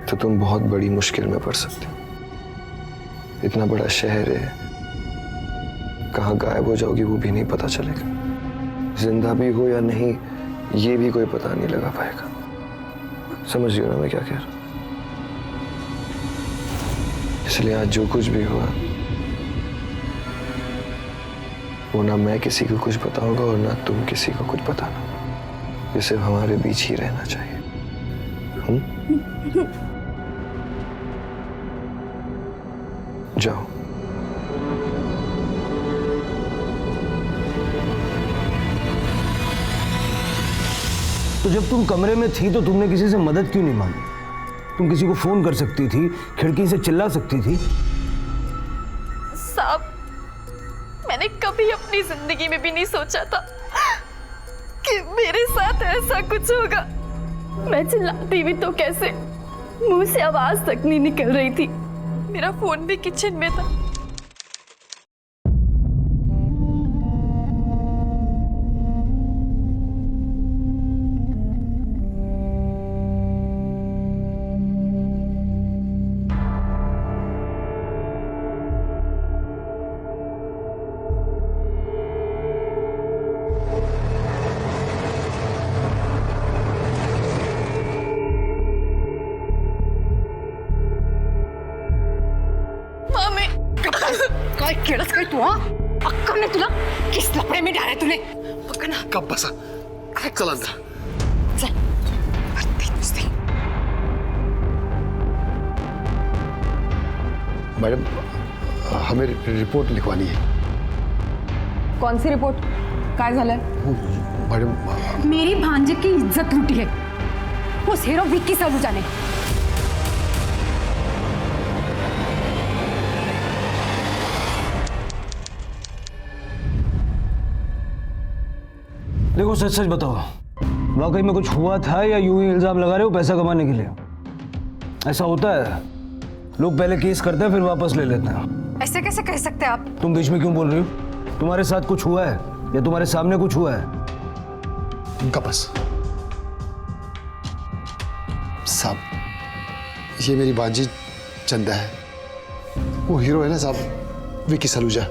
तो तुम बहुत बड़ी मुश्किल में पड़ सकते हो। इतना बड़ा शहर है, कहाँ गायब हो जाओगी वो भी नहीं पता चलेगा। जिंदा भी हो या नहीं ये भी कोई पता नहीं लगा पाएगा। समझ रही हो ना मैं क्या कह रहा हूं? इसलिए आज जो कुछ भी हुआ वो ना मैं किसी को कुछ बताऊंगा और ना तुम किसी को कुछ बताना। ये सिर्फ हमारे बीच ही रहना चाहिए। जाओ। तो जब तुम कमरे में थी तो तुमने किसी से मदद क्यों नहीं मांगी? तुम किसी को फोन कर सकती थी, खिड़की से चिल्ला सकती थी। साहब, मैंने कभी अपनी जिंदगी में भी नहीं सोचा था कि मेरे साथ ऐसा कुछ होगा। मैं चिल्लाती भी तो कैसे, मुंह से आवाज तक नहीं निकल रही थी। मेरा फोन भी किचन में था। काय केलंस काय तू? अक्कल तुला किस लफड़े में डाला तूने? पक्का ना कब बसा? चल अंदर चल। मैडम, हमें रिपोर्ट लिखवानी है। कौन सी रिपोर्ट? काय झालंय? मैडम, मेरी भांजे की इज्जत लूटी है उस हीरो विक्की सलूजा ने। देखो सच सच बताओ, वाकई में कुछ हुआ था या यूं ही इल्जाम लगा रहे हो पैसा कमाने के लिए? ऐसा होता है, लोग पहले केस करते हैं फिर वापस ले लेते हैं। ऐसे कैसे कह सकते हैं आप? तुम बीच में क्यों बोल रही हो? तुम्हारे साथ कुछ हुआ है या तुम्हारे सामने कुछ हुआ है? उनका बस साहब, ये मेरी बांजी चंदा है। वो हीरो है ना साहब, विक्की सलूजा,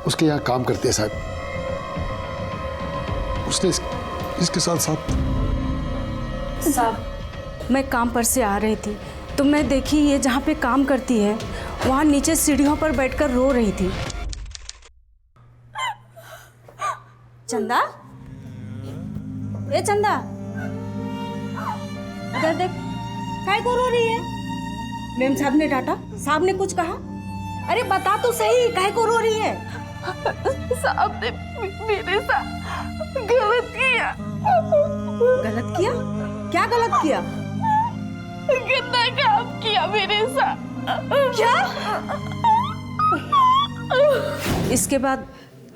उसके यहाँ काम करते हैं साहब। उसने इसके साथ साहब, मैं काम पर से आ रही थी तो मैं देखी ये जहाँ पे काम करती है वहाँ नीचे सीढ़ियों पर बैठकर रो रही थी। चंदा, ए चंदा, इधर देख, काय को रो रही है? मेम साहब ने डांटा, साहब ने कुछ कहा? अरे बता तो सही, काय को रो रही है? साहब ने मेरे साथ गलत किया। गलत किया? क्या गलत किया? गंदा काम किया मेरे साथ। क्या? इसके बाद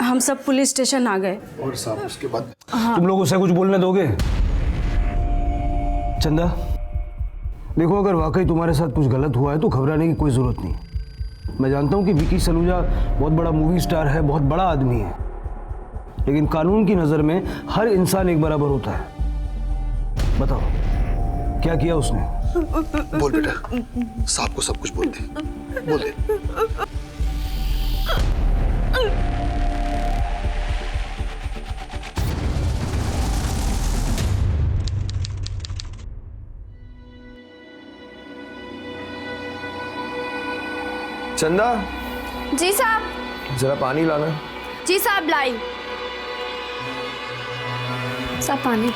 हम सब पुलिस स्टेशन आ गए। और साहब उसके बाद तुम लोग उसे कुछ बोलने दोगे? चंदा, देखो अगर वाकई तुम्हारे साथ कुछ गलत हुआ है तो घबराने की कोई जरूरत नहीं। मैं जानता हूँ कि विक्की सलूजा बहुत बड़ा मूवी स्टार है, बहुत बड़ा आदमी है, लेकिन कानून की नजर में हर इंसान एक बराबर होता है। बताओ क्या किया उसने? बोल बेटा, साहब को सब कुछ बोल दे, बोल दे। चंदा, जी साहब। जरा पानी लाना। जी साहब, लाई। साहब पानी।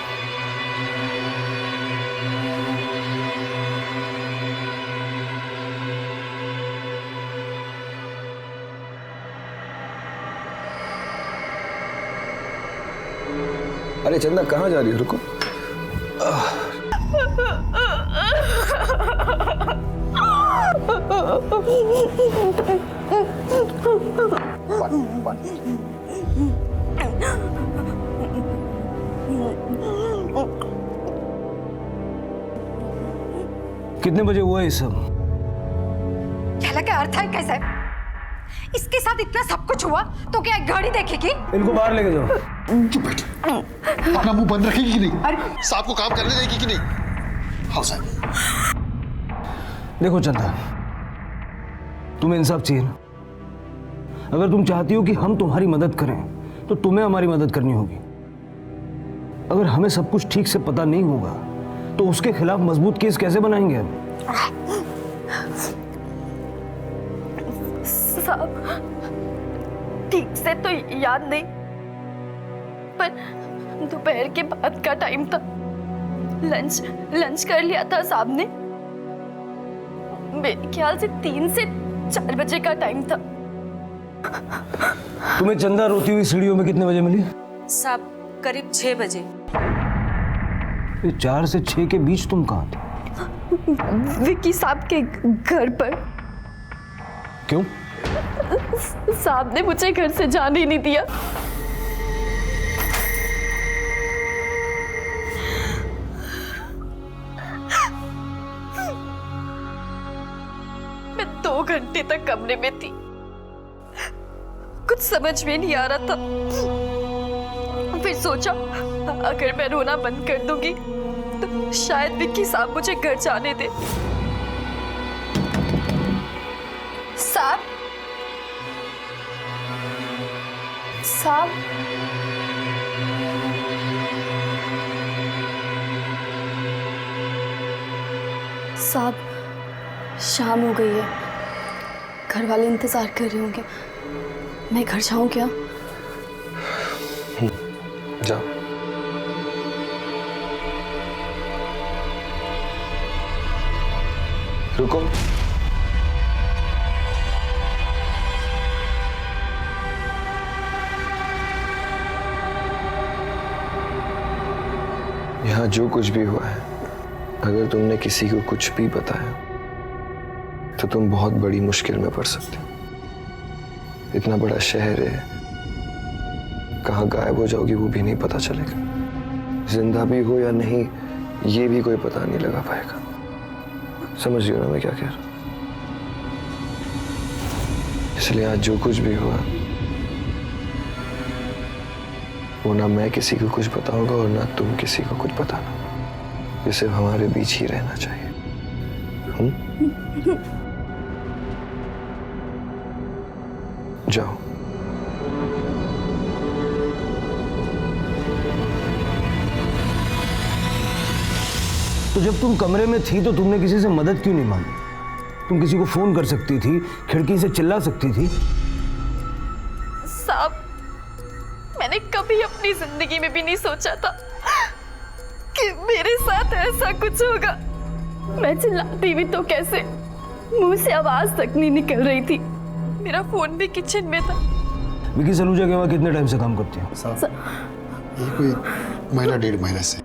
अरे चंदा, कहाँ जा रही हो? रुको। कितने बजे हुआ ये सब? कहला क्या अर्थ है कैसे? इसके साथ इतना सब कुछ हुआ तो क्या एक गाड़ी देखेगी? इनको बाहर लेके जाओ। चुप बैठ। अपना मुंह बंद रखेगी कि नहीं? साहब को काम करने देगी कि नहीं? हाँ साहब। देखो चंदा, तुम्हें इंसाफ चाहिए ना। अगर तुम चाहती हो कि हम तुम्हारी मदद करें तो तुम्हें हमारी मदद करनी होगी। अगर हमें सब कुछ ठीक से पता नहीं होगा तो उसके खिलाफ मजबूत केस कैसे बनाएंगे हम? साहब, ठीक से तो याद नहीं, पर दोपहर के बाद का टाइम था। लंच कर लिया था साहब ने। मेरे ख्याल से 3 से 4 बजे का टाइम था। तुम्हें चंदा रोती हुई सीढ़ियों में कितने बजे मिली? साहब करीब 6 बजे। ये 4 से 6 के बीच तुम कहाँ थे? विकी साहब के घर पर। क्यों? साहब ने मुझे घर से जाने ही नहीं दिया। मैं 2 घंटे तक कमरे में थी। कुछ समझ में नहीं आ रहा था। फिर सोचा अगर मैं रोना बंद कर दूंगी तो शायद विक्की साहब मुझे घर जाने दे। साहब, साहब, साहब, शाम हो गई है। घर वाले इंतजार कर रहे होंगे। मैं घर जाऊं क्या? जाओ। रुको। यहाँ जो कुछ भी हुआ है, अगर तुमने किसी को कुछ भी बताया तो तुम बहुत बड़ी मुश्किल में पड़ सकते हो। इतना बड़ा शहर है, कहाँ गायब हो जाओगी वो भी नहीं पता चलेगा। जिंदा भी हो या नहीं ये भी कोई पता नहीं लगा पाएगा। समझ रही हो ना मैं क्या कह रहा हूं? इसलिए आज जो कुछ भी हुआ वो ना मैं किसी को कुछ बताऊंगा और ना तुम किसी को कुछ बताना। ये सिर्फ हमारे बीच ही रहना चाहिए। जाओ। तो जब तुम कमरे में थी तो तुमने किसी से मदद क्यों नहीं मांगी? तुम किसी को फोन कर सकती थी, खिड़की से चिल्ला सकती थी। साहब, मैंने कभी अपनी जिंदगी में भी नहीं सोचा था कि मेरे साथ ऐसा कुछ होगा। मैं चिल्लाती भी तो कैसे, मुंह से आवाज तक नहीं निकल रही थी। मेरा फोन भी किचन में था। विकी सलूजा के वहाँ कितने टाइम से काम करती हो? ये कोई महीना 1.5 महीने से।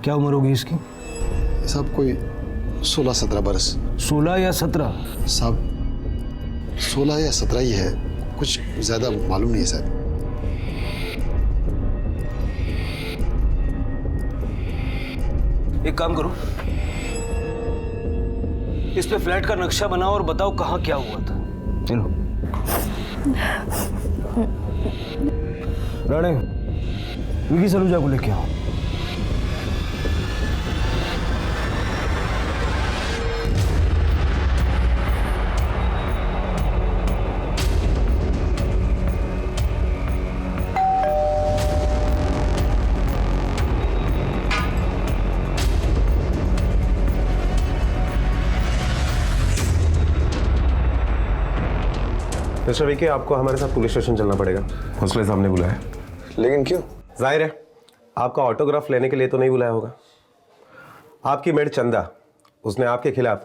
क्या उम्र होगी इसकी? साहब कोई 16-17 बरस। 16 या 17? साहब 16 या 17 ही है, कुछ ज्यादा मालूम नहीं है साहब। एक काम करो, इस पे फ्लैट का नक्शा बनाओ और बताओ कहाँ क्या हुआ था। चलो राणे, विकी सलूजा को लेके आओ। मिस्टर विकी, आपको हमारे साथ पुलिस स्टेशन चलना पड़ेगा। हौसले साहब ने बुलाया। लेकिन क्यों? जाहिर है आपका ऑटोग्राफ लेने के लिए तो नहीं बुलाया होगा। आपकी मेड चंदा, उसने आपके खिलाफ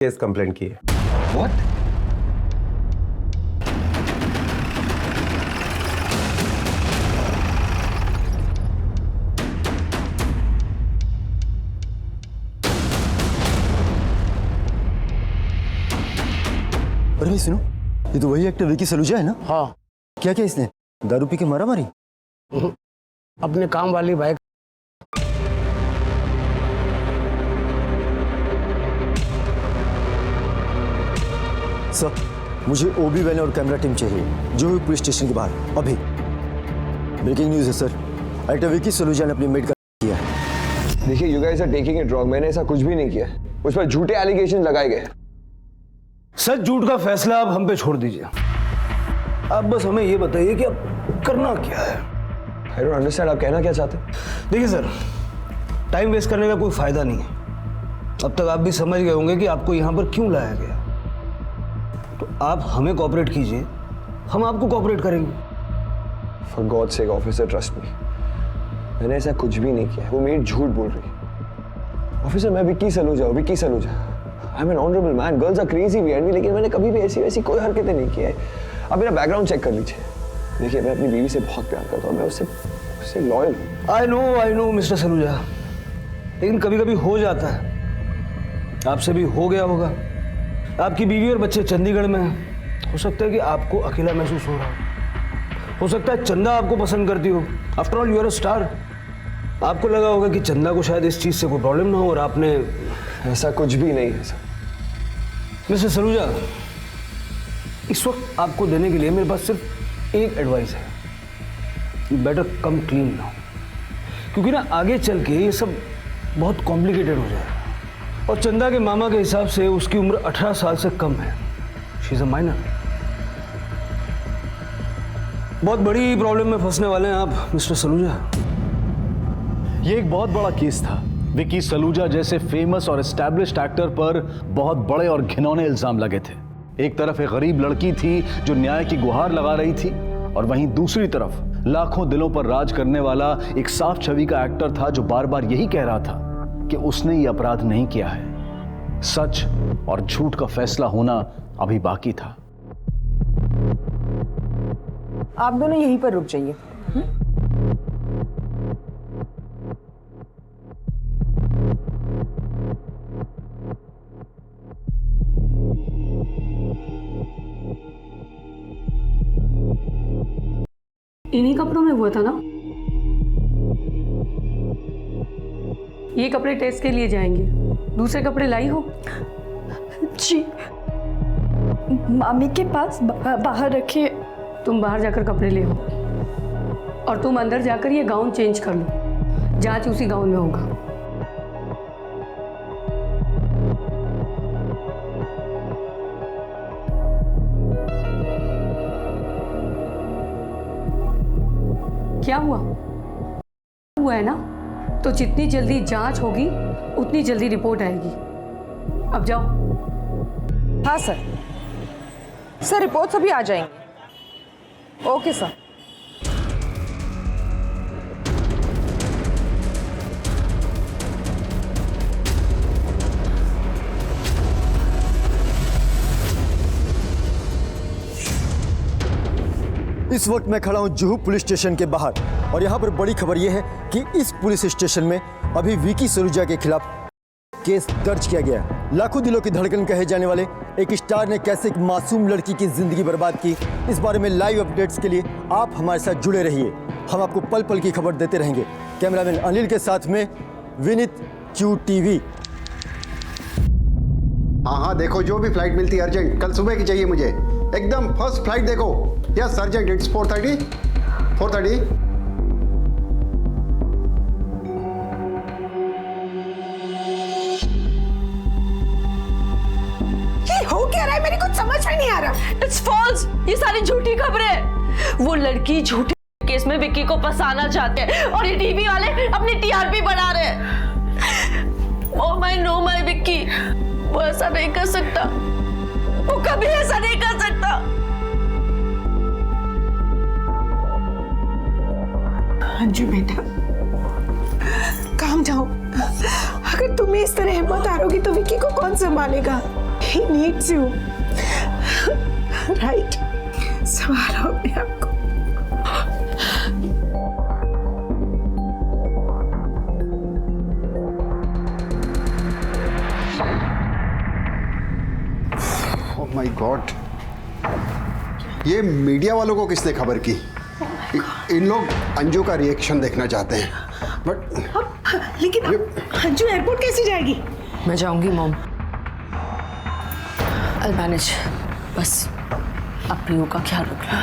केस कंप्लेंट की है। What? अरे भाई सुनो, ये तो वही एक्टर विकी सलूजा है ना? हाँ, क्या क्या इसने दारू पी के मारा मारी? अपने काम वाली बाइक। सर, मुझे ओबी वैन और कैमरा टीम चाहिए जो भी पुलिस स्टेशन के बाहर अभी। ब्रेकिंग न्यूज़ है सर, एक्टर विकी सलूजा ने अपनी मेड का किया है। देखिए, you guys are taking it wrong. मैंने ऐसा कुछ भी नहीं किया है। उस पर झूठे एलिगेशन लगाए गए। सच झूठ का फैसला आप हम पे छोड़ दीजिए। आप बस हमें ये बताइए कि अब करना क्या है। आई डोंट अंडरस्टैंड, आप कहना क्या चाहते हैं? देखिए सर, टाइम वेस्ट करने का कोई फायदा नहीं है। अब तक आप भी समझ गए होंगे कि आपको यहाँ पर क्यों लाया गया। तो आप हमें कोऑपरेट कीजिए, हम आपको कोऑपरेट करेंगे। For God sake officer, trust me, मैंने ऐसा कुछ भी नहीं किया है। वो मेरी झूठ बोल रही है। ऑफिसर, मैं विक्की सलूजा हूँ, Vicky Saluja. I am an honourable man, girls are crazy behind me, लेकिन मैंने कभी भी ऐसी वैसी कोई हरकतें नहीं की है। आप मेरा बैकग्राउंड चेक कर लीजिए। देखिए, मैं अपनी बीवी से बहुत प्यार करता हूँ, मैं उससे लॉयल हूँ। आई नो मिस्टर सलूजा, लेकिन कभी कभी हो जाता है। आपसे भी हो गया होगा। आपकी बीवी और बच्चे चंडीगढ़ में हैं। हो सकता है कि आपको अकेला महसूस हो रहा हो सकता है चंदा आपको पसंद करती हो। After all you are a star. आपको लगा होगा कि चंदा को शायद इस चीज से कोई प्रॉब्लम ना हो, और आपने। ऐसा कुछ भी नहीं है सर। मिस्टर सलूजा, इस वक्त आपको देने के लिए मेरे पास सिर्फ एक एडवाइस है। You better come clean now, क्योंकि ना आगे चल के ये सब बहुत कॉम्प्लिकेटेड हो जाएगा। और चंदा के मामा के हिसाब से उसकी उम्र 18 साल से कम है। She is a minor. बहुत बड़ी प्रॉब्लम में फंसने वाले हैं आप मिस्टर सलूजा। ये एक बहुत बड़ा केस था। विकी सलूजा जैसे फेमस और एस्टैब्लिश्ड एक्टर पर बहुत बड़े और घिनौने इल्जाम लगे थे। एक तरफ एक गरीब लड़की थी जो न्याय की गुहार लगा रही थी, और वहीं दूसरी तरफ लाखों दिलों पर राज करने वाला एक साफ छवि का एक्टर था जो बार बार यही कह रहा था कि उसने ये अपराध नहीं किया है। सच और झूठ का फैसला होना अभी बाकी था। आप दोनों यहीं पर रुक जाइए। इन्हीं कपड़ों में हुआ था ना? ये कपड़े टेस्ट के लिए जाएंगे। दूसरे कपड़े लाई हो? जी, मामी के पास बाहर रखे। तुम बाहर जाकर कपड़े ले हो, और तुम अंदर जाकर ये गाउन चेंज कर लो। जांच उसी गाउन में होगा। क्या हुआ है ना? तो जितनी जल्दी जांच होगी उतनी जल्दी रिपोर्ट आएगी। अब जाओ। हाँ सर, रिपोर्ट्स अभी आ जाएंगी। Okay sir. इस वक्त मैं खड़ा हूं जुहू पुलिस स्टेशन के बाहर, और यहां पर बड़ी खबर यह है कि इस पुलिस स्टेशन में अभी विकी सलूजा के खिलाफ केस दर्ज किया गया है। लाखों दिलों की धड़कन कहे जाने वाले एक स्टार ने कैसे एक मासूम लड़की की जिंदगी बर्बाद की, इस बारे में लाइव अपडेट्स के लिए आप हमारे साथ जुड़े रहिए। हम आपको पल पल की खबर देते रहेंगे। कैमरामैन अनिल के साथ में विनीत, QTV। हाँ, देखो जो भी फ्लाइट मिलती है अर्जेंट, कल सुबह की चाहिए मुझे, एकदम फर्स्ट फ्लाइट। देखो यस अर्जेंट, इट्स 4:30। ये हो क्या रहा है? मेरी कुछ समझ में नहीं आ रहा। It's false. ये सारी झूठी खबरें। वो लड़की झूठे केस में विक्की को फंसाना चाहते हैं, और ये टीवी वाले अपनी TRP बढ़ा रहे हैं। Oh my no my Vicky, वो ऐसा नहीं कर सकता। वो कभी ऐसा नहीं कर सकता। अंजू बेटा, काम जाओ। अगर तुम्हें इस तरह हिम्मत हारोगी तो विक्की को कौन संभालेगा? He needs you, right? संभालो अपने आप को। ओह माय गॉड, ये मीडिया वालों को किसने खबर की? इन लोग अंजू का रिएक्शन देखना चाहते हैं, बट लेकिन अंजू एयरपोर्ट कैसे जाएगी? मैं जाऊंगी मॉम। I'll manage। बस अब प्रियो का ख्याल रखना।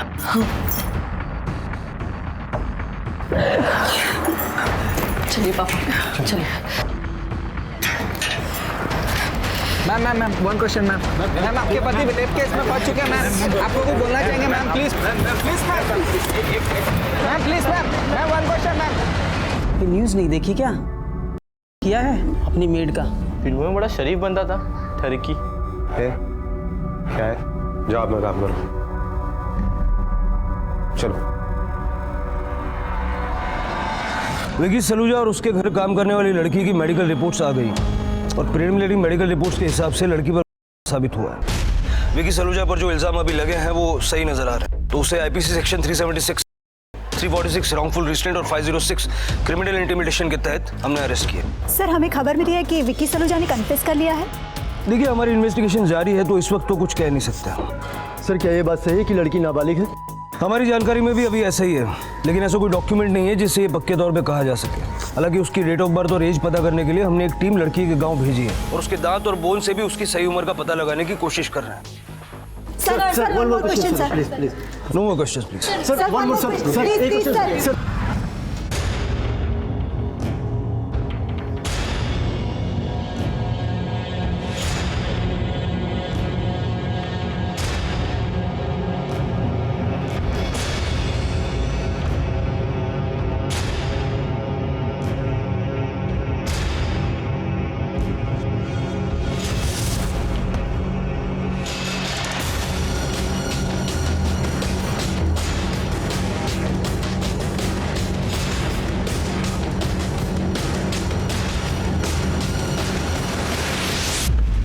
चलिए पापा, चलिए। Ma'am ma'am ma'am one question ma'am. Ma'am आपके पति रेप केस में पहुंच चुके हैं मैम, आपको कुछ बोलना चाहेंगे ma'am? Please please ma'am please ma'am one question ma'am. ये न्यूज़ नहीं देखी क्या? किया है अपनी मेड का। फिल्मों में बड़ा शरीफ बंदा था, ठरकी है क्या है? जाओ अपना काम करो, चलो। विकी सलूजा और उसके घर काम करने वाली लड़की की मेडिकल रिपोर्ट्स आ गई और प्रिलिमिनरी मेडिकल रिपोर्ट्स के हिसाब से लड़की पर साबित हुआ है। विकी सलूजा पर जो इल्जाम अभी लगे हैं वो सही नजर आ रहे हैं, तो उसे आईपीसी सेक्शन 376, 346 रॉन्गफुल रिस्ट्रेंट और 506 क्रिमिनल इंटिमिडेशन के तहत हमने अरेस्ट किया। सर हमें खबर मिली है कि विकी सलूजा ने कन्फेस कर लिया है। देखिए हमारी इन्वेस्टिगेशन जारी है तो इस वक्त तो कुछ कह नहीं सकते। सर क्या ये बात सही है कि लड़की नाबालिग है? हमारी जानकारी में भी अभी ऐसा ही है, लेकिन ऐसा कोई डॉक्यूमेंट नहीं है जिससे ये पक्के तौर पे कहा जा सके। हालांकि उसकी डेट ऑफ बर्थ और एज पता करने के लिए हमने एक टीम लड़की के गांव भेजी है और उसके दांत और बोन से भी उसकी सही उम्र का पता लगाने की कोशिश कर रहे हैं। Sir one more question sir. Please please no more questions please. Sir one more sir एक क्वेश्चन सर।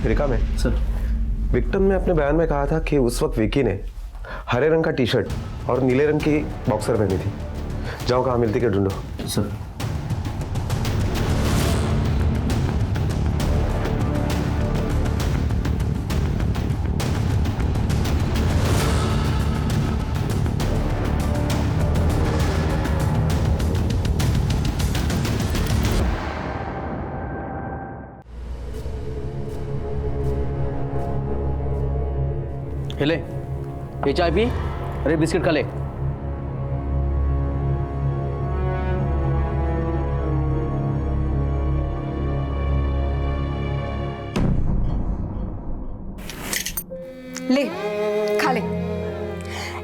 रिका में सर विक्टिम ने अपने बयान में कहा था कि उस वक्त विकी ने हरे रंग का टी शर्ट और नीले रंग की बॉक्सर पहनी थी। जाओ कहाँ मिलती के ढूंढो। सर हिले ये चाय पी, अरे बिस्किट खा ले। ले खा ले।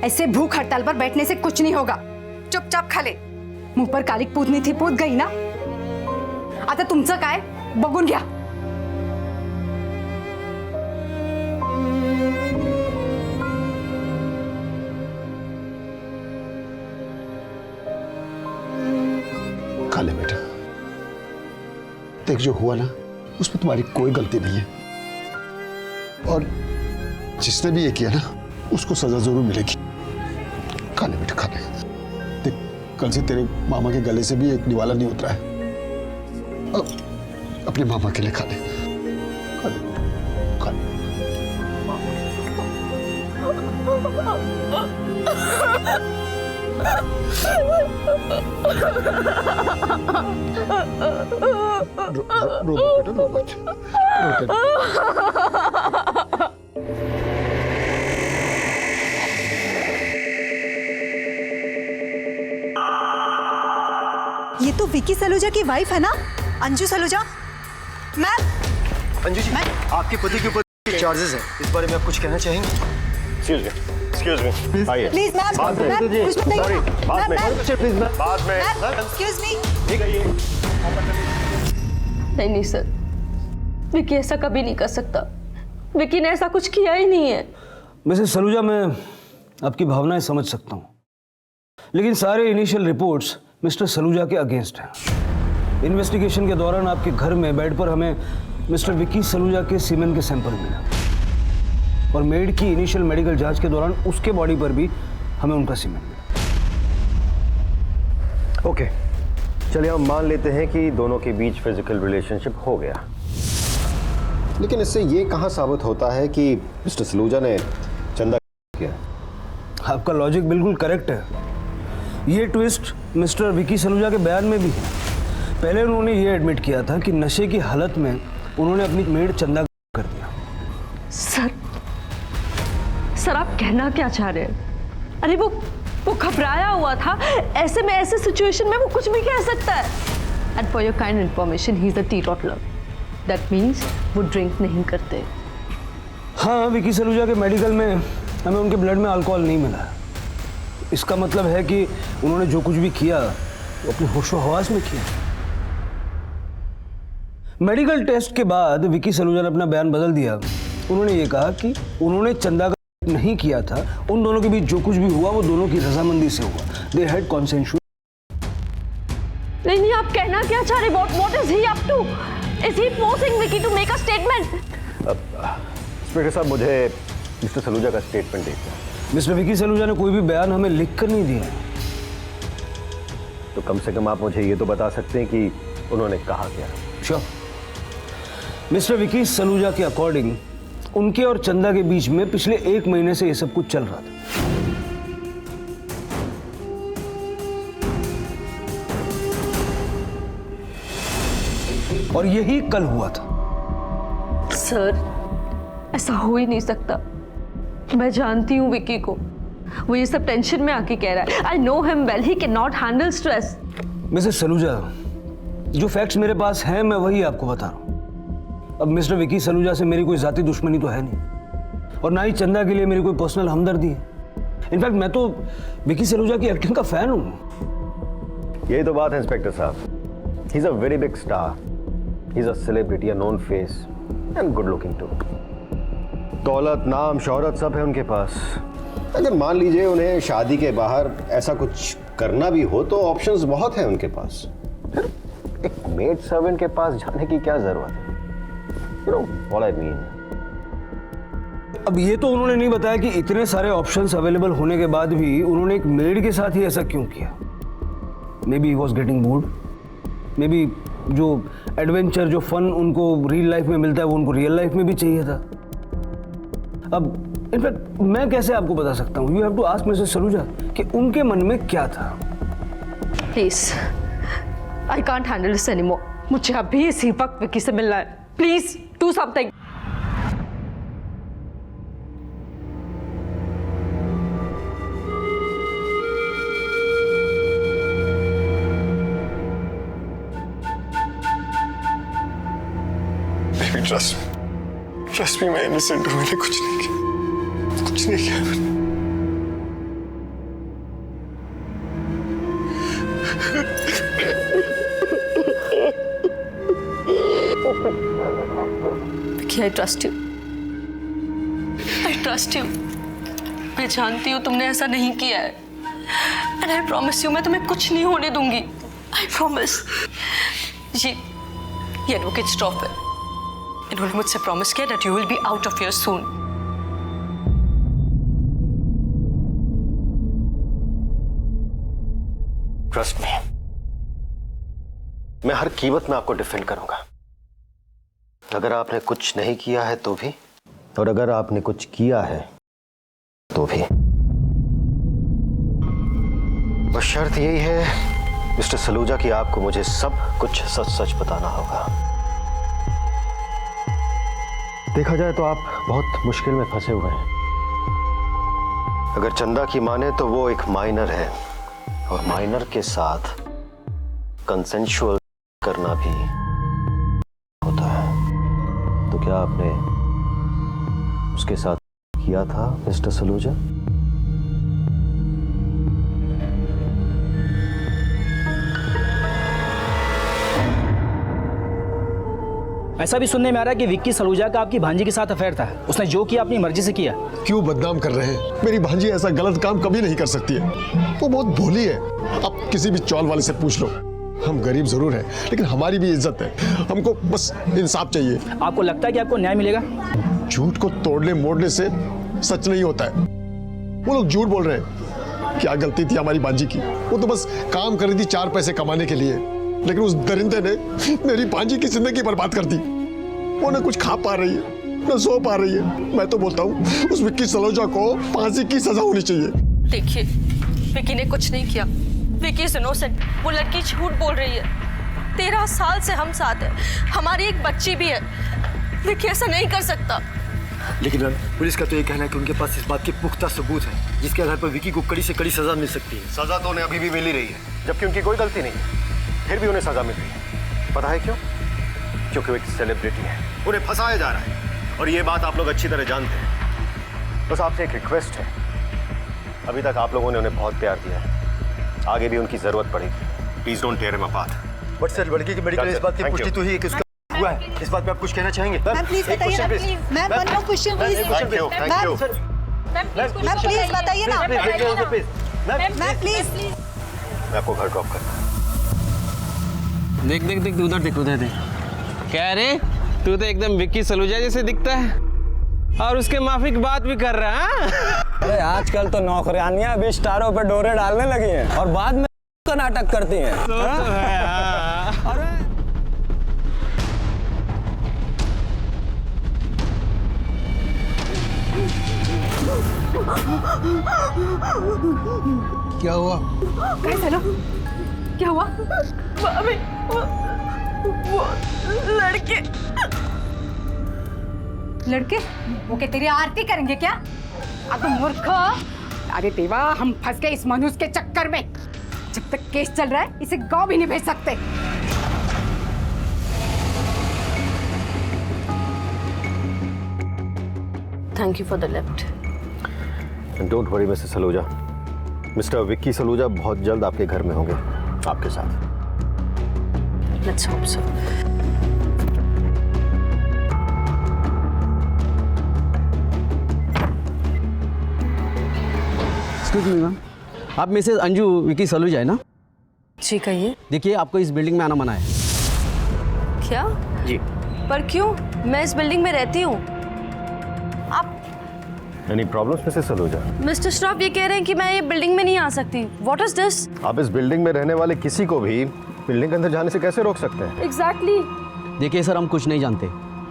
ऐसे भूख हड़ताल पर बैठने से कुछ नहीं होगा, चुपचाप खा ले। मुंह पर कालिक पूतनी थी, पूत गई ना। आता तुमचं काय बघून घ्या। खा ले बेटा, देख जो हुआ ना उसमें तुम्हारी कोई गलती नहीं है, और जिसने भी ये किया ना उसको सजा जरूर मिलेगी। खा ले बेटा खा ले। देख कल से तेरे मामा के गले से भी एक निवाला नहीं उतरा है, अब अपने मामा के लिए खा ले। खा ले खा ले। रो बेटा रो मत। ये तो विकी सलूजा की वाइफ है ना, अंजू सलूजा। मैम अंजू जी आपके पति के ऊपर चार्जेस हैं, इस बारे में आप कुछ कहना चाहेंगे? एक्सक्यूज मी आइए। प्लीज मैम कुछ बताइए। सॉरी बाद में बाद में एक्सक्यूज मी। नहीं सर, विकी ऐसा कभी नहीं कर सकता। विकी ने ऐसा कुछ किया ही नहीं है। मिसेस सलूजा मैं आपकी भावनाएं समझ सकता हूँ, लेकिन सारे इनिशियल रिपोर्ट्स मिस्टर सलूजा के अगेंस्ट हैं। इन्वेस्टिगेशन के दौरान आपके घर में बेड पर हमें मिस्टर विकी सलूजा के सीमेन के सैंपल मिला और मेड की इनिशियल मेडिकल जांच के दौरान उसके बॉडी पर भी हमें उनका सीमेन मिला। ओके चलिए हम मान लेते हैं कि दोनों के बीच फिजिकल रिलेशनशिप हो गया, लेकिन इससे ये कहाँ साबित होता है कि मिस्टर सलूजा ने चंदा किया? आपका लॉजिक बिल्कुल करेक्ट है। ये ट्विस्ट मिस्टर विकी सलूजा के बयान में भी है। पहले उन्होंने ये एडमिट किया था कि नशे की हालत में उन्होंने अपनी मेड चंदा कर दिया। सर आप कहना क्या चाह रहे हैं? अरे वो घबराया हुआ था, ऐसे में ऐसे सिचुएशन में वो कुछ भी कह सकता है। And for your kind information he is a teetotaller. That means वो ड्रिंक नहीं करते। हाँ, विकी सलूजा के मेडिकल में हमें उनके ब्लड में अल्कोहल नहीं मिला। इसका मतलब है कि उन्होंने जो कुछ भी किया वो अपने होशो हवास में किया। मेडिकल टेस्ट के बाद विकी सलूजा ने अपना बयान बदल दिया। उन्होंने ये कहा कि उन्होंने चंदा का नहीं किया था, उन दोनों के बीच जो कुछ भी हुआ वो दोनों की रजामंदी से हुआ। They had consensual. नहीं, आप कहना क्या चाह रहे? What is he up to? Is he forcing Vicky to make a statement? Inspector साहब, मुझे मिस्टर सलूजा का स्टेटमेंट देखना है। मिस्टर विकी सलूजा ने कोई भी बयान हमें लिख कर नहीं दिया। तो कम से कम आप मुझे ये तो बता सकते हैं कि उन्होंने कहा क्या। श्योर। मिस्टर विकी सलूजा के अकॉर्डिंग उनके और चंदा के बीच में पिछले 1 महीने से ये सब कुछ चल रहा था। और यही कल हुआ था। सर, ऐसा हो ही नहीं सकता। मैं जानती हूँ विकी को, वो ये सब टेंशन में आके कह रहा है। I know him well, he can not handle stress. Mrs Saluja, जो फैक्ट्स मेरे पास हैं मैं वही आपको बता रहा हूँ। अब मिस्टर विकी सलूजा से मेरी कोई जाती दुश्मनी तो है नहीं, और ना ही चंदा के लिए मेरी कोई पर्सनल हमदर्दी है। इनफैक्ट मैं तो विकी सलूजा की एक्टिंग का फैन हूँ। यही तो बात है इंस्पेक्टर साहब। He is a very big star, he is a celebrity, a known face and good looking too. दौलत, नाम, शोहरत सब है उनके पास। अगर मान लीजिए उन्हें शादी के बाहर ऐसा कुछ करना भी हो तो ऑप्शंस बहुत हैं उनके पास। एक मेड सर्वेंट के पास जाने की क्या जरूरत है? You know what I mean? अब ये तो उन्होंने नहीं बताया कि इतने सारे ऑप्शंस अवेलेबल होने के बाद भी उन्होंने एक मेड के साथ ही ऐसा क्यों किया। May be he was getting bored, may be जो एडवेंचर, जो फन उनको रियल लाइफ में मिलता है वो उनको रियल लाइफ में भी चाहिए था। अब इनफैक्ट मैं कैसे आपको बता सकता हूँ? You have to ask Mrs Saluja कि उनके मन में क्या था। Please, I can't handle this anymore. मुझे अभी इसी वक्त विकी से मिलना है। Please do something. Trust me, मैं इनोसेंट हूं। मैंने कुछ नहीं किया, कुछ नहीं किया। I trust you. I trust you. मैं जानती हूँ तुमने ऐसा नहीं किया है। And I promise you, मैं तुम्हें कुछ नहीं होने दूंगी। I promise. ये एडवोकेट स्टॉप है। इन्होंने मुझसे प्रॉमिस किया that you will be out of here soon. Trust me, मैं हर कीमत में आपको डिफेंड करूंगा। अगर आपने कुछ नहीं किया है तो भी, और अगर आपने कुछ किया है तो भी। बस शर्त यही है मिस्टर सलूजा कि आपको मुझे सब कुछ सच सच बताना होगा। देखा जाए तो आप बहुत मुश्किल में फंसे हुए हैं। अगर चंदा की माने तो वो एक माइनर है, और माइनर के साथ कंसेंशुअल करना भी होता है। तो क्या आपने उसके साथ किया था मिस्टर सलूजा? ऐसा भी सुनने में आ रहा है कि विक्की सलूजा का आपकी भांजी के साथ अफेयर था। उसने जो किया अपनी मर्जी से किया। क्यों बदनाम कर रहे हैं? मेरी भांजी ऐसा गलत काम कभी नहीं कर सकती है। वो बहुत भोली है। आप किसी भी चौल वाले से पूछ लो। हम गरीब जरूर हैं, लेकिन हमारी भी इज्जत है। हमको बस इंसाफ चाहिए। आपको लगता है कि आपको न्याय मिलेगा? झूठ को तोड़ने मोड़ने से सच नहीं होता है। वो लोग झूठ बोल रहे हैं। क्या गलती थी हमारी भांजी की? वो तो बस काम कर रही थी 4 पैसे कमाने के लिए, लेकिन उस दरिंदे ने मेरी भांजी की जिंदगी बर्बाद कर दी। वो न कुछ खा पा रही है, न सो पा रही है। मैं तो बोलता हूँ उस विक्की सलूजा को फांसी की सजा होनी चाहिए। देखिए, विक्की ने कुछ नहीं किया। Vicky is innocent. वो लड़की झूठ बोल रही है। 13 साल से हम साथ हैं। हमारी एक बच्ची भी है। विक्की ऐसा नहीं कर सकता। लेकिन पुलिस का तो ये कहना है कि उनके पास इस बात के पुख्ता सबूत है जिसके आधार पर विक्की को कड़ी से कड़ी सजा मिल सकती है। सजा तो उन्हें अभी भी मिल ही रही है, जबकि उनकी कोई गलती नहीं है, फिर भी उन्हें सजा मिल रही है। पता है क्यों? क्योंकि वो एक सेलिब्रिटी है, उन्हें फंसाया जा रहा है और ये बात आप लोग अच्छी तरह जानते हैं। बस आपसे एक रिक्वेस्ट है, अभी तक आप लोगों ने उन्हें बहुत प्यार दिया है, आगे भी उनकी जरूरत पड़ेगी। Please don't tear him apart. But sir, लड़की की मेडिकल इस बात की पुष्टि तो ही है कि उसका हुआ है, इस बात पे आप कुछ कहना चाहेंगे? मैम प्लीज बताइए ना, please ma'am one more question please. Thank you ma'am please बताइए ना, मैम प्लीज। मैं आपको घर ड्रॉप करता हूँ। देख देख देख उधर देख उधर देख। क्या रे, तू तो एकदम विक्की सलूजा जैसे दिखता है और उसके माफिक बात भी कर रहा है। अरे आजकल तो नौकरानियां भी स्टारों पे डोरे डालने लगी हैं और बाद में का नाटक करती हैं। तो है, हाँ। अरे क्या हुआ? कैसे लो? क्या हुआ? भाभी वो लड़के लड़के वो क्या तेरी आरती करेंगे क्या? अब मूर्ख! अरे देवा, हम फंस गए इस मनुष्य के चक्कर में। जब तक केस चल रहा है इसे गांव भी नहीं भेज सकते। Thank you for the lift. Don't worry Mrs Saluja, mister Vicky Saluja बहुत जल्द आपके घर में होंगे आपके साथ। Let's hope so. Excuse me ma'am, आप मिसेज अंजू विक्की सलूजा है ना? जी कहिए। देखिए, आपको इस बिल्डिंग में आना मना है। क्या? जी। पर क्यों? मैं इस बिल्डिंग में रहती हूँ। आप any problems Mrs Saluja? Mister Shroff ये कह रहे हैं कि मैं ये बिल्डिंग में नहीं आ सकती। What is this? आप इस बिल्डिंग में रहने वाले किसी को भी बिल्डिंग के अंदर जाने से कैसे रोक सकते हैं? एग्जैक्टली। देखिए सर, हम कुछ नहीं जानते।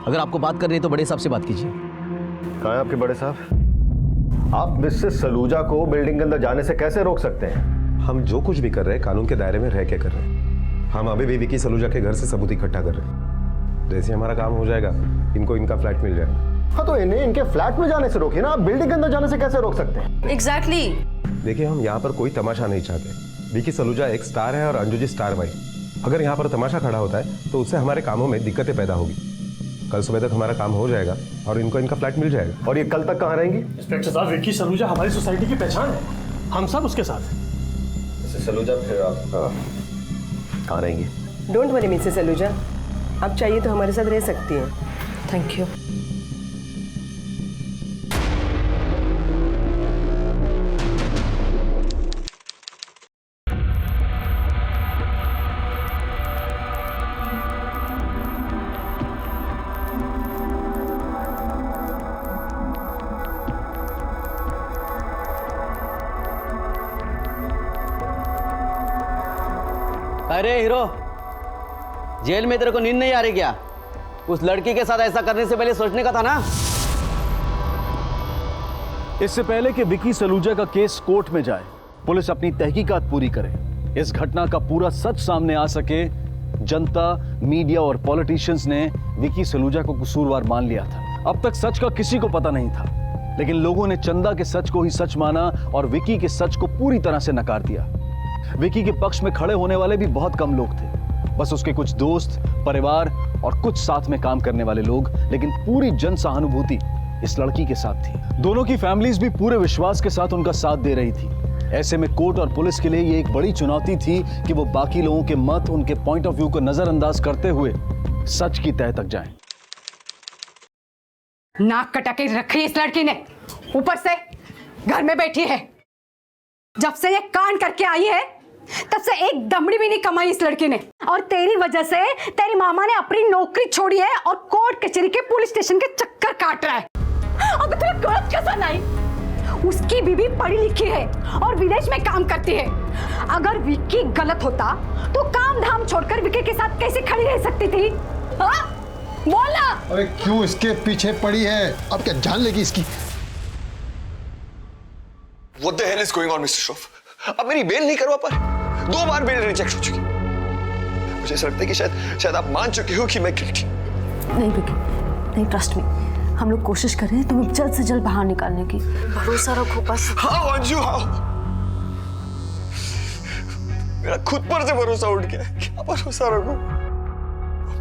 अगर आपको बात करनी है तो बड़े साहब से बात कीजिए। कहाँ है आपके बड़े साहब? आप मिसेस सलूजा को बिल्डिंग के अंदर जाने से कैसे रोक सकते हैं? हम जो कुछ भी कर रहे हैं कानून के दायरे में रह के कर रहे हैं। हम अभी भी विक्की सलूजा के घर से सबूत इकट्ठा कर रहे हैं। जैसे हमारा काम हो जाएगा, इनको इनका फ्लैट मिल जाएगा। हाँ, तो इन्हें इनके फ्लैट में जाने से रोकिए ना, आप बिल्डिंग के अंदर जाने से कैसे रोक सकते हैं? एग्जैक्टली। देखिए, हम यहाँ पर कोई तमाशा नहीं चाहते। विक्की सलूजा एक स्टार है और अंजू जी स्टार वाइफ। अगर यहाँ पर तमाशा खड़ा होता है तो उससे हमारे कामों में दिक्कतें पैदा होगी। कल सुबह तक हमारा काम हो जाएगा और इनको इनका फ्लैट मिल जाएगा। और ये कल तक कहाँ रहेंगी? इंस्पेक्टर साहब, विक्की सलूजा हमारी सोसाइटी की पहचान है, हम सब उसके साथ हैं। मिसेस सलूजा, फिर आप कहाँ रहेंगी? डोंट वरी मिसेस सलूजा, आप चाहिए तो हमारे साथ रह सकती हैं। Thank you. अरे हीरो, जेल में तेरे को नींद नहीं आ रही क्या? उस लड़की के साथ ऐसा करने से पहले सोचने का था ना। इससे पहले कि विक्की सलूजा का केस कोर्ट में जाए, पुलिस अपनी तहकीकात पूरी करे, इस घटना का पूरा सच सामने आ सके, जनता, मीडिया और पॉलिटिशियंस ने विक्की सलूजा को कसूरवार मान लिया था। अब तक सच का किसी को पता नहीं था, लेकिन लोगों ने चंदा के सच को ही सच माना और विक्की के सच को पूरी तरह से नकार दिया। विक्की के पक्ष में खड़े होने वाले भी बहुत कम लोग थे, बस उसके कुछ दोस्त, परिवार और कुछ साथ में काम करने वाले लोग, लेकिन पूरी जन सहानुभूति इस लड़की के साथ थी। दोनों की फैमिलीज भी पूरे विश्वास के साथ उनका साथ दे रही थी। ऐसे में कोर्ट और पुलिस के लिए ये एक बड़ी चुनौती थी कि वो बाकी लोगों के मत, उनके पॉइंट ऑफ व्यू को नजरअंदाज करते हुए सच की तह तक जाएं। नाक कटा के रखी इस लड़की ने, ऊपर से घर में बैठी है। जब से ये कांड करके आई है तब से एक दमड़ी भी नहीं कमाई इस लड़की ने, और तेरी वजह से तेरी मामा ने अपनी नौकरी छोड़ी है और कोर्ट कचहरी के पुलिस स्टेशन के चक्कर काट रहा है। अब तुझे गलत कैसा नहीं? उसकी बीवी पढ़ी लिखी है और विदेश में काम करती है। अगर विक्की गलत होता तो काम धाम छोड़कर विक्की के साथ कैसे खड़ी रह सकती थी? हाँ? बोलना। अरे क्यों इसके पीछे पड़ी है? अब क्या जान लेगी इसकी? What the hell is going on, Mr. Shroff? अब मेरी बेल नहीं करवा पर 2 बार बेल रिजेक्ट हो चुकी। मुझे ऐसा लगता है कि शायद आप मान चुके हो कि मैं गिल्टी। नहीं विक्की, नहीं, ट्रस्ट मी, हम लोग कोशिश कर रहे हैं तुम्हें जल्द से जल्द बाहर निकालने की। भरोसा रखो बस। हाँ अंजू, हाँ, मेरा खुद पर से भरोसा उठ गया। क्या भरोसा रखो?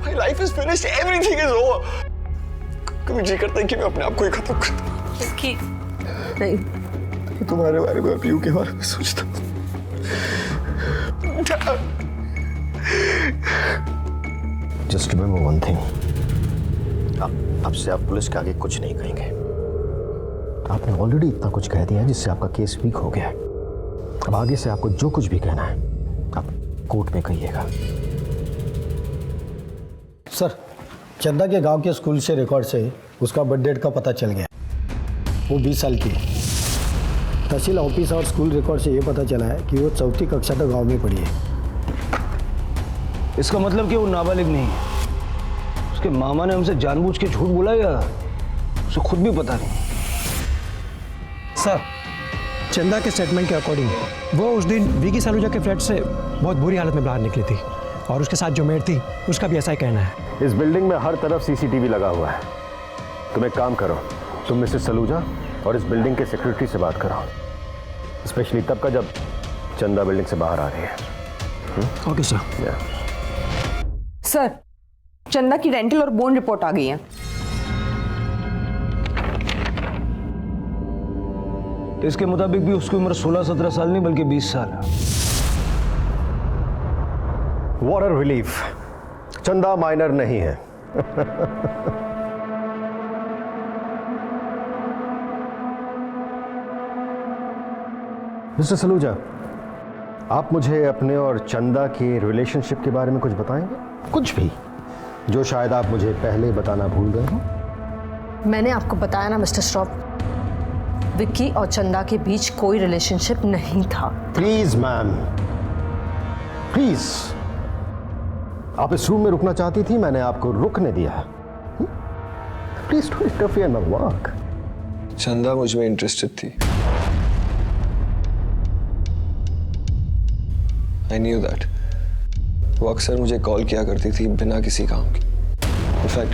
My life is finished. Everything is over. कभी जी करता है कि मैं अपने आप को ही खत्म कर दूं। नहीं, तुम्हारे बारे में, पीयू के बारे में सोचता हूँ। जस्ट रिमेंबर वन थिंग, अब से आप पुलिस के आगे कुछ नहीं कहेंगे। आपने ऑलरेडी इतना कुछ कह दिया है जिससे आपका केस वीक हो गया है। अब आगे से आपको जो कुछ भी कहना है आप कोर्ट में कहिएगा। सर, चंदा के गांव के स्कूल से रिकॉर्ड से उसका बर्थ डेट का पता चल गया। वो 20 साल की है। तहसील ऑफिस और स्कूल रिकॉर्ड से ये पता चला है कि वो 4वीं कक्षा तक गांव में पढ़ी है। इसका मतलब कि वो नाबालिग नहीं है। उसके मामा ने हमसे जानबूझ के झूठ बोला या उसे खुद भी पता नहीं। सर, चंदा के स्टेटमेंट के अकॉर्डिंग वो उस दिन विकी सलूजा के फ्लैट से बहुत बुरी हालत में बाहर निकली थी और उसके साथ जो मेड थी उसका भी ऐसा ही कहना है। इस बिल्डिंग में हर तरफ सीसीटीवी लगा हुआ है। तुम एक काम करो, तुम मिसेस सलूजा और इस बिल्डिंग के सेक्रेटरी से बात करो, स्पेशली तब का जब चंदा बिल्डिंग से बाहर आ रही है। Okay sir. सर, चंदा की डेंटल और बोन रिपोर्ट आ गई है। इसके मुताबिक भी उसकी उम्र 16-17 साल नहीं बल्कि 20 साल है। व्हाट अ रिलीफ, चंदा माइनर नहीं है। मिस्टर सलूजा, आप मुझे अपने और चंदा के रिलेशनशिप के बारे में कुछ बताएंगे? कुछ भी जो शायद आप मुझे पहले बताना भूल गए हो। मैंने आपको बताया ना मिस्टर श्रॉफ, विक्की और चंदा के बीच कोई रिलेशनशिप नहीं था। Please ma'am, please. आप इस रूम में रुकना चाहती थी, मैंने आपको रुकने दिया। Please don't interfere in my work. चंदा मुझ में इंटरेस्टेड थी। I knew that. वो अक्सर मुझे कॉल किया करती थी बिना किसी काम के। इनफैक्ट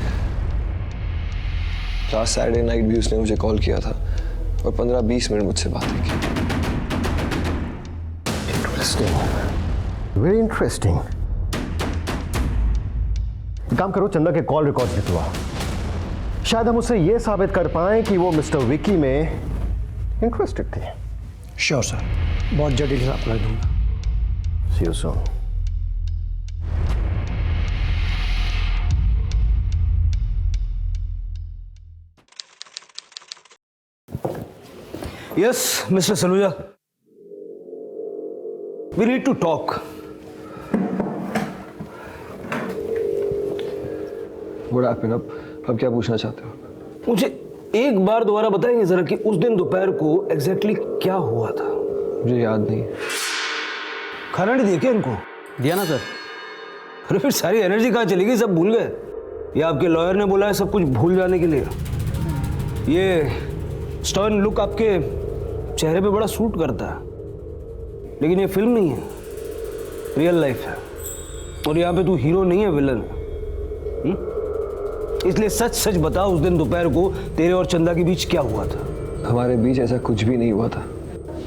लास्ट सैटरडे नाइट भी उसने मुझे कॉल किया था और 15-20 मिनट मुझसे बातें की। Interesting, very interesting. काम करो, चंदा के कॉल रिकॉर्ड्स निकलवाओ। शायद हम उससे यह साबित कर पाएं कि वो मिस्टर विकी में इंटरेस्टेड थी। श्योर सर, बहुत जल्दी से अप्लाई दूंगा। See you soon. Yes, Mr. Saluja. We need to talk. What happened? अब क्या पूछना चाहते हो? मुझे एक बार दोबारा बताएंगे जरा कि उस दिन दोपहर को एग्जैक्टली क्या हुआ था? मुझे याद नहीं। खाना नहीं दिया क्या इनको? दिया ना सर। अरे फिर सारी एनर्जी कहाँ चली गई? सब भूल गए? या आपके लॉयर ने बोला है सब कुछ भूल जाने के लिए? ये स्टर्न लुक आपके चेहरे पे बड़ा सूट करता है, लेकिन ये फिल्म नहीं है, रियल लाइफ है। और यहाँ पे तू हीरो नहीं है, विलन है। इसलिए सच सच बता, उस दिन दोपहर को तेरे और चंदा के बीच क्या हुआ था? हमारे बीच ऐसा कुछ भी नहीं हुआ था।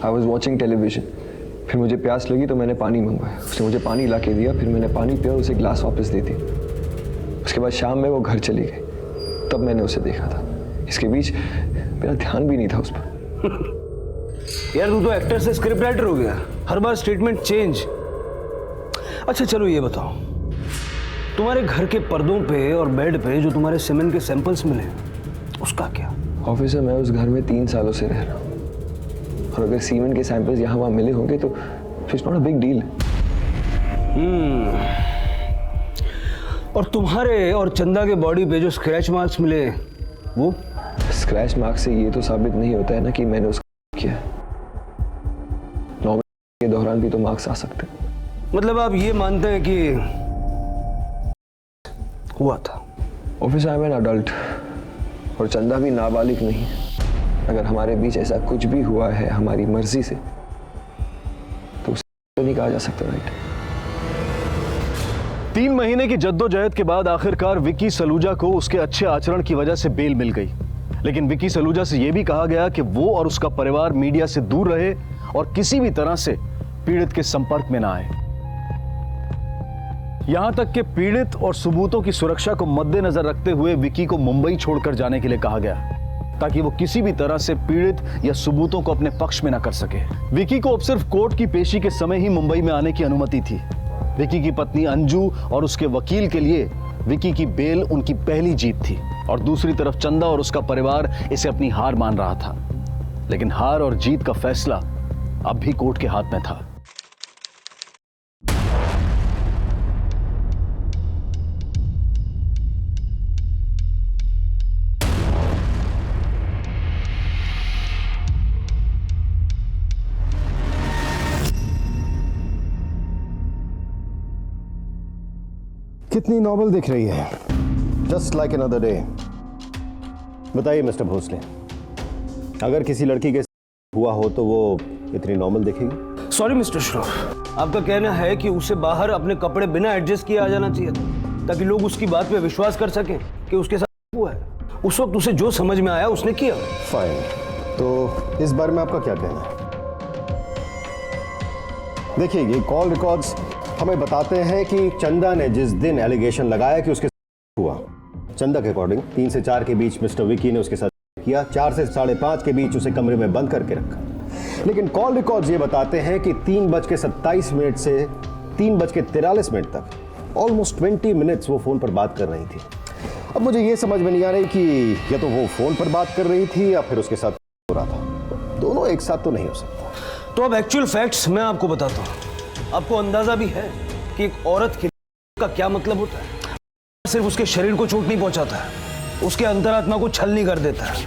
आई वॉज वॉचिंग टेलीविजन, फिर मुझे प्यास लगी तो मैंने पानी मंगवाया। उसने मुझे पानी ला के दिया, फिर मैंने पानी पिया और उसे ग्लास वापस दे दी। उसके बाद शाम में वो घर चली गई, तब मैंने उसे देखा था। इसके बीच मेरा ध्यान भी नहीं था उस पर। यार तू तो एक्टर से स्क्रिप्ट राइटर हो गया, हर बार स्टेटमेंट चेंज। अच्छा चलो ये बताओ, तुम्हारे घर के पर्दों पे और बेड पे जो तुम्हारे सीमेंट के सैंपल्स मिले उसका क्या? ऑफिसर, मैं उस घर में 3 सालों से रह रहा हूँ, और अगर सीमेंट के सैंपल्स यहाँ वहाँ मिले होंगे तो it's not a big deal. और तुम्हारे और चंदा के बॉडी पे जो स्क्रैच मार्क्स मिले वो? स्क्रैच मार्क्स से ये तो साबित नहीं होता है ना कि मैंने उसको किया। नॉर्मल के दौरान भी तो मार्क्स आ सकते हैं। मतलब आप ये मानते हैं कि हुआ था? Officer, I am an adult और चंदा भी नाबालिग नहीं है। अगर हमारे बीच ऐसा कुछ भी हुआ है हमारी मर्जी से तो उसे नहीं कहा जा सकता, राइट? 3 महीने की जद्दोजहद के बाद आखिरकार विकी सलूजा को उसके अच्छे आचरण की वजह से बेल मिल गई। लेकिन विकी सलूजा से यह भी कहा गया कि वो और उसका परिवार मीडिया से दूर रहे और किसी भी तरह से पीड़ित के संपर्क में ना आए। यहां तक कि पीड़ित और सबूतों की सुरक्षा को मद्देनजर रखते हुए विकी को मुंबई छोड़कर जाने के लिए कहा गया, ताकि वो किसी भी तरह से पीड़ित या सबूतों को अपने पक्ष में न कर सके। विकी को अब सिर्फ कोर्ट की पेशी के समय ही मुंबई में आने की अनुमति थी। विकी की पत्नी अंजू और उसके वकील के लिए विकी की बेल उनकी पहली जीत थी, और दूसरी तरफ चंदा और उसका परिवार इसे अपनी हार मान रहा था। लेकिन हार और जीत का फैसला अब भी कोर्ट के हाथ में था। कितनी नॉवल दिख रही है, जस्ट लाइक अनदर डे। बताइए मिस्टर भोसले, अगर किसी लड़की के हुआ हो तो वो इतनी नॉर्मल दिखेगी? सॉरी मिस्टर श्रॉफ, आपका कहना है कि उसे बाहर अपने कपड़े बिना एडजस्ट किए आ जाना चाहिए था, ताकि लोग उसकी बात पे विश्वास कर सकें कि उसके साथ हुआ है। उस वक्त उसे जो समझ में आया उसने किया। फाइन, तो इस बारे में आपका क्या कहना है? देखिए, ये कॉल रिकॉर्ड्स हमें बताते हैं कि चंदा ने जिस दिन एलिगेशन लगाया कि उसके साथ हुआ, चंदा के अकॉर्डिंग 3 से 4 के बीच मिस्टर विकी ने उसके साथ किया, 4 से 5:30 के बीच उसे कमरे में बंद करके रखा। लेकिन कॉल रिकॉर्ड्स ये बताते हैं कि 3:27 से 3:43 तक ऑलमोस्ट 20 मिनट्स वो फोन पर बात कर रही थी। अब मुझे ये समझ में नहीं आ रही कि या तो वो फोन पर बात कर रही थी या फिर उसके साथ हो रहा था। दोनों एक साथ तो नहीं हो सकता। तो अब एक्चुअल फैक्ट्स मैं आपको बताता हूँ। आपको अंदाजा भी है कि एक औरत के का क्या मतलब होता है। सिर्फ उसके शरीर को चोट नहीं पहुंचाता है, उसके अंतरात्मा को छलनी कर देता है।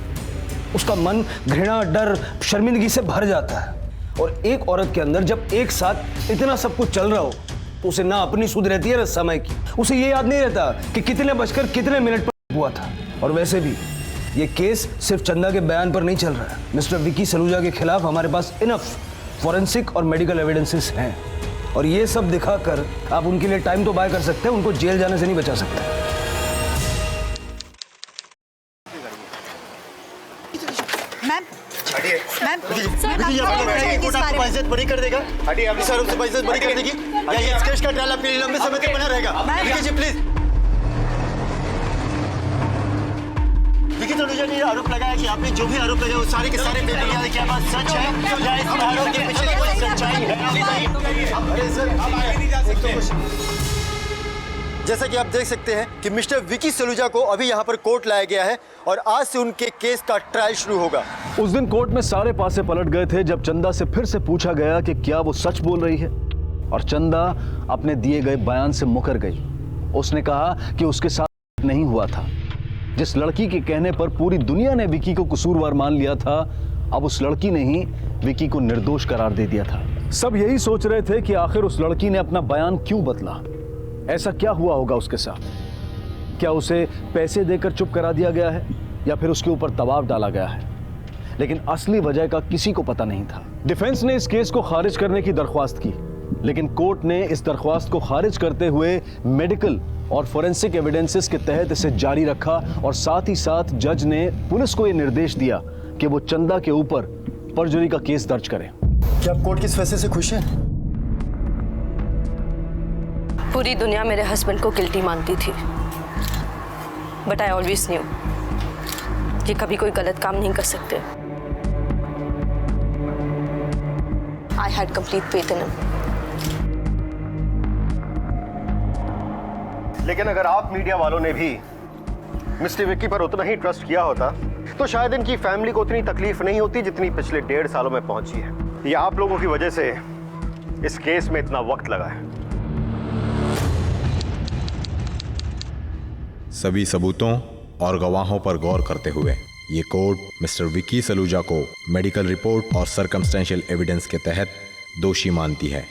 उसका मन घृणा, डर, शर्मिंदगी से भर जाता है। और एक औरत के अंदर जब एक साथ इतना सब कुछ चल रहा हो तो उसे ना अपनी सुध रहती है ना समय की। उसे ये याद नहीं रहता कि कितने बजकर कितने मिनट पर हुआ था। और वैसे भी ये केस सिर्फ चंदा के बयान पर नहीं चल रहा है। मिस्टर विकी सलूजा के खिलाफ हमारे पास इनफ फॉरेंसिक और मेडिकल एविडेंसेस हैं, और ये सब दिखाकर आप उनके लिए टाइम तो बाय कर सकते हैं, उनको जेल जाने से नहीं बचा सकते। मैम, पैसे बड़ी कर देगा, सर पैसे बड़ी कर देगी, या ये केस का ट्रायल आपके लंबे समय तक बना रहेगा। विकी जी प्लीज। विकी सलूजा ने आरोप लगाया कि आपने जो भी आरोप लगाया वो सारे के सारे बेबुनियाद, क्या बात सच है या इस आरोप के पीछे कोई सच्चाई है? जैसा कि आप देख सकते हैं कि मिस्टर विकी सलूजा को अभी यहाँ पर कोर्ट लाया गया है और आज से उनके केस का ट्रायल शुरू होगा। उस दिन कोर्ट में सारे पासे पलट गए थे जब चंदा से फिर से पूछा गया कि क्या वो सच बोल रही है, और चंदा अपने दिए गए बयान से मुकर गई। उसने कहा कि उसके साथ नहीं हुआ था। जिस लड़की के कहने पर पूरी दुनिया ने विकी को कसूरवार मान लिया था, अब उस लड़की ने ही विकी को निर्दोष करार दे दिया था। सब यही सोच रहे थे कि आखिर उस लड़की ने अपना बयान क्यों बदला। ऐसा क्या हुआ होगा उसके साथ? क्या उसे पैसे देकर चुप करा दिया गया है या फिर उसके ऊपर दबाव डाला गया है? लेकिन असली वजह का किसी को पता नहीं था। डिफेंस ने इस केस को खारिज करने की दरख्वास्त की, लेकिन कोर्ट ने इस दरख्वास्त को खारिज करते हुए मेडिकल और फोरेंसिक एविडेंसेस के तहत इसे जारी रखा, और साथ ही साथ जज ने पुलिस को यह निर्देश दिया कि वो चंदा के ऊपर परजुरी का केस दर्ज करे। क्या आप कोर्ट के इस फैसले से खुश हैं? पूरी दुनिया मेरे हस्बैंड को गिल्टी मानती थी, बट आई ऑलवेज न्यू कि कभी कोई गलत काम नहीं कर सकते। I had complete faith in him. लेकिन अगर आप मीडिया वालों ने भी मिस्टर विकी पर उतना ही ट्रस्ट किया होता तो शायद इनकी फैमिली को उतनी तकलीफ नहीं होती जितनी पिछले 1.5 सालों में पहुंची है। ये आप लोगों की वजह से इस केस में इतना वक्त लगा है। सभी सबूतों और गवाहों पर गौर करते हुए ये कोर्ट मिस्टर विकी सलूजा को मेडिकल रिपोर्ट और सर्कमस्टेंशियल एविडेंस के तहत दोषी मानती है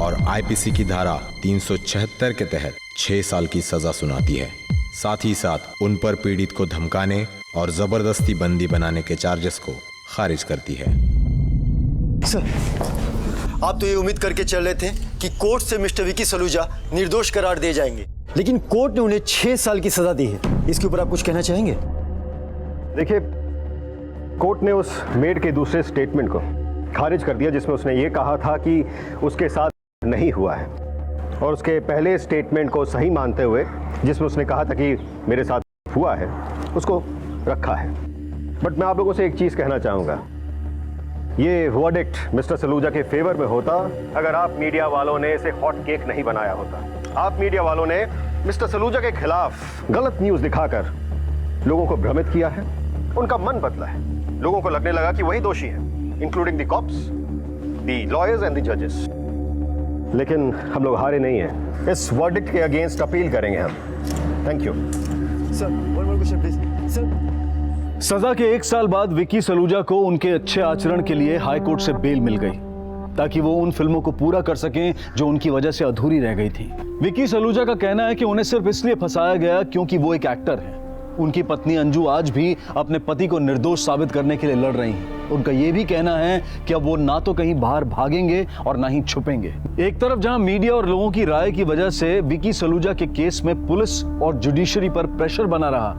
और आईपीसी की धारा 376 के तहत 6 साल की सजा सुनाती है। साथ ही साथ उन पर पीड़ित को धमकाने और जबरदस्ती बंदी बनाने के चार्जेस को खारिज करती है। सर, आप तो ये उम्मीद करके चल रहे थे कि कोर्ट से मिस्टर विकी सलूजा निर्दोष करार दे जाएंगे, लेकिन कोर्ट ने उन्हें 6 साल की सजा दी है। इसके ऊपर आप कुछ कहना चाहेंगे? देखिए, कोर्ट ने उस मेड के दूसरे स्टेटमेंट को खारिज कर दिया जिसमें उसने ये कहा था कि उसके साथ नहीं हुआ है, और उसके पहले स्टेटमेंट को सही मानते हुए, जिसमें उसने कहा था कि मेरे साथ हुआ है, उसको रखा है। बट मैं आप लोगों से एक चीज़ कहना चाहूँगा, ये वर्डिक्ट मिस्टर सलूजा के फेवर में होता अगर आप मीडिया वालों ने इसे हॉट केक नहीं बनाया होता। आप मीडिया वालों ने मिस्टर सलूजा के खिलाफ गलत न्यूज़ दिखाकर लोगों को भ्रमित किया है, उनका मन बदला है। लोगों को लगने लगा कि वही दोषी है, including the cops, the lawyers and the जजेस। लेकिन हम लोग हारे नहीं हैं। इस वर्डिक्ट के अगेंस्ट अपील करेंगे हम। Thank you sir. One more question please sir. सजा के 1 साल बाद विकी सलूजा को उनके अच्छे आचरण के लिए हाई कोर्ट से बेल मिल गई ताकि वो उन फिल्मों को पूरा कर सकें जो उनकी वजह से अधूरी रह गई थी। विकी सलूजा का कहना है कि उन्हें सिर्फ इसलिए फंसाया गया क्योंकि वो एक एक्टर है। उनकी पत्नी अंजू आज भी अपने पति को निर्दोष साबित करने के लिए लड़ रही हैं। उनका यह भी कहना है कि अब वो ना तो कहीं बाहर भागेंगे और ना ही छुपेंगे। एक तरफ जहां मीडिया और लोगों की राय की वजह से विकी सलूजा के केस में पुलिस और जुडिशरी पर प्रेशर बना रहा,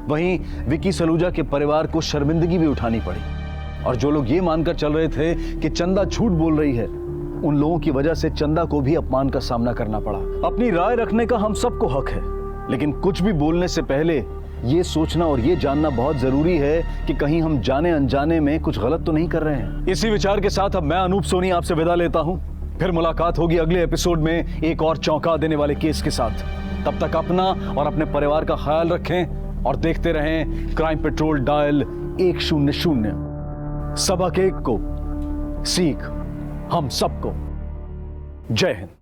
वहीं विकी सलूजा के परिवार को शर्मिंदगी भी उठानी पड़ी। और जो लोग ये मानकर चल रहे थे कि चंदा झूठ बोल रही है, उन लोगों की वजह से चंदा को भी अपमान का सामना करना पड़ा। अपनी राय रखने का हम सबको हक है, लेकिन कुछ भी बोलने से पहले ये सोचना और ये जानना बहुत जरूरी है कि कहीं हम जाने अनजाने में कुछ गलत तो नहीं कर रहे हैं। इसी विचार के साथ अब मैं अनूप सोनी आपसे विदा लेता हूं। फिर मुलाकात होगी अगले एपिसोड में एक और चौंका देने वाले केस के साथ। तब तक अपना और अपने परिवार का ख्याल रखें और देखते रहें क्राइम पेट्रोल डायल 100। सबक एक को सीख हम सबको। जय हिंद।